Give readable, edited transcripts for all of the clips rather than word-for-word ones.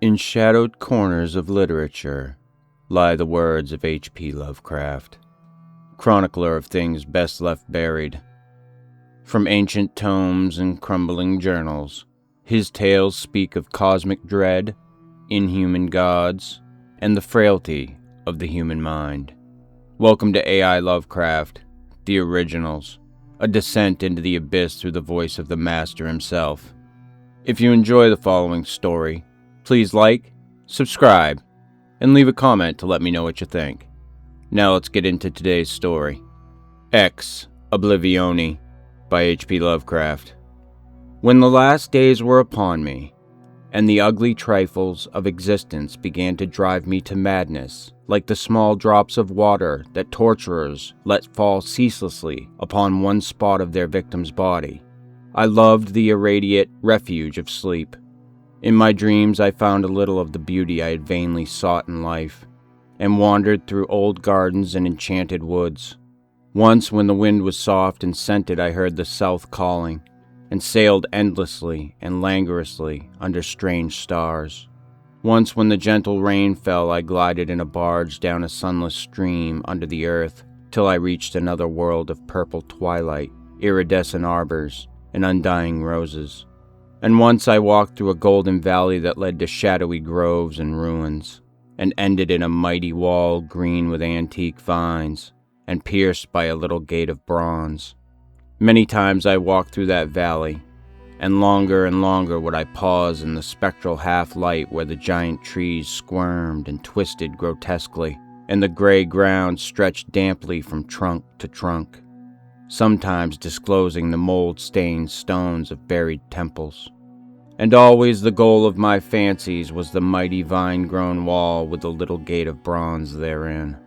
In shadowed corners of literature lie the words of H.P. Lovecraft, chronicler of things best left buried. From ancient tomes and crumbling journals, his tales speak of cosmic dread, inhuman gods, and the frailty of the human mind. Welcome to AI Lovecraft, the originals, a descent into the abyss through the voice of the master himself. If you enjoy the following story, please like, subscribe, and leave a comment to let me know what you think. Now let's get into today's story. Ex Oblivione by H.P. Lovecraft. When the last days were upon me, and the ugly trifles of existence began to drive me to madness, like the small drops of water that torturers let fall ceaselessly upon one spot of their victim's body, I loved the irradiate refuge of sleep. In my dreams I found a little of the beauty I had vainly sought in life, and wandered through old gardens and enchanted woods. Once when the wind was soft and scented I heard the south calling, and sailed endlessly and languorously under strange stars. Once when the gentle rain fell I glided in a barge down a sunless stream under the earth till I reached another world of purple twilight, iridescent arbors, and undying roses. And once I walked through a golden valley that led to shadowy groves and ruins, and ended in a mighty wall green with antique vines, and pierced by a little gate of bronze. Many times I walked through that valley, and longer would I pause in the spectral half-light where the giant trees squirmed and twisted grotesquely, and the gray ground stretched damply from trunk to trunk, sometimes disclosing the mold-stained stones of buried temples. And always the goal of my fancies was the mighty vine-grown wall with the little gate of bronze therein.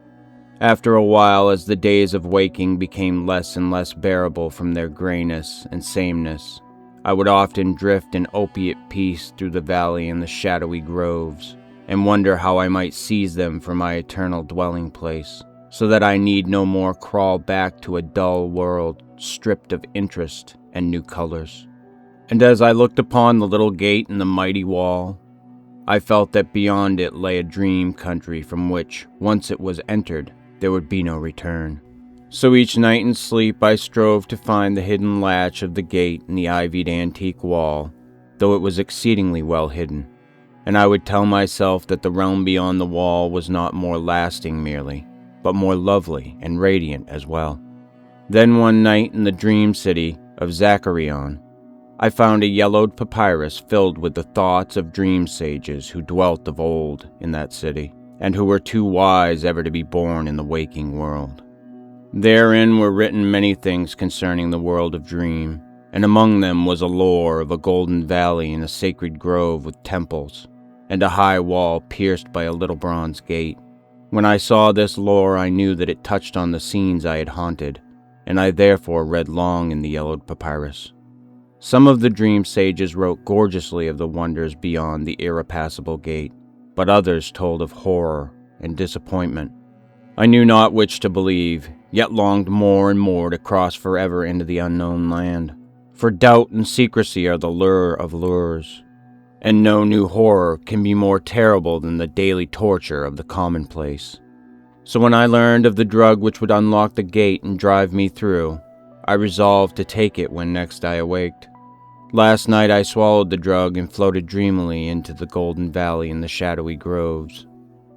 After a while, as the days of waking became less and less bearable from their grayness and sameness, I would often drift in opiate peace through the valley and the shadowy groves, and wonder how I might seize them for my eternal dwelling place, so that I need no more crawl back to a dull world stripped of interest and new colors. And as I looked upon the little gate in the mighty wall, I felt that beyond it lay a dream country from which, once it was entered, there would be no return. So each night in sleep I strove to find the hidden latch of the gate in the ivied antique wall, though it was exceedingly well hidden, and I would tell myself that the realm beyond the wall was not more lasting merely, but more lovely and radiant as well. Then one night in the dream city of Zacharion, I found a yellowed papyrus filled with the thoughts of dream sages who dwelt of old in that city, and who were too wise ever to be born in the waking world. Therein were written many things concerning the world of dream, and among them was a lore of a golden valley and a sacred grove with temples, and a high wall pierced by a little bronze gate. When I saw this lore I knew that it touched on the scenes I had haunted, and I therefore read long in the yellowed papyrus. Some of the dream sages wrote gorgeously of the wonders beyond the irrepassable gate, but others told of horror and disappointment. I knew not which to believe, yet longed more and more to cross forever into the unknown land. For doubt and secrecy are the lure of lures, and no new horror can be more terrible than the daily torture of the commonplace. So when I learned of the drug which would unlock the gate and drive me through, I resolved to take it when next I awaked. Last night I swallowed the drug and floated dreamily into the golden valley and the shadowy groves.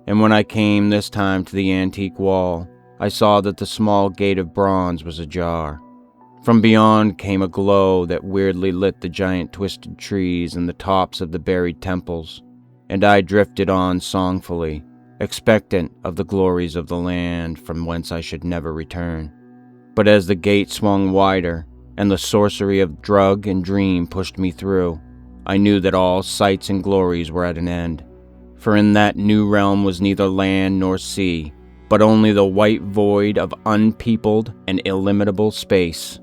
And when I came this time to the antique wall, I saw that the small gate of bronze was ajar. From beyond came a glow that weirdly lit the giant twisted trees and the tops of the buried temples, and I drifted on songfully, expectant of the glories of the land from whence I should never return. But as the gate swung wider, and the sorcery of drug and dream pushed me through, I knew that all sights and glories were at an end. For in that new realm was neither land nor sea, but only the white void of unpeopled and illimitable space.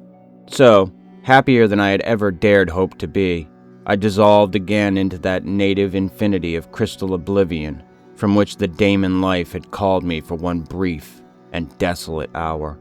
So, happier than I had ever dared hope to be, I dissolved again into that native infinity of crystal oblivion, from which the daemon life had called me for one brief and desolate hour.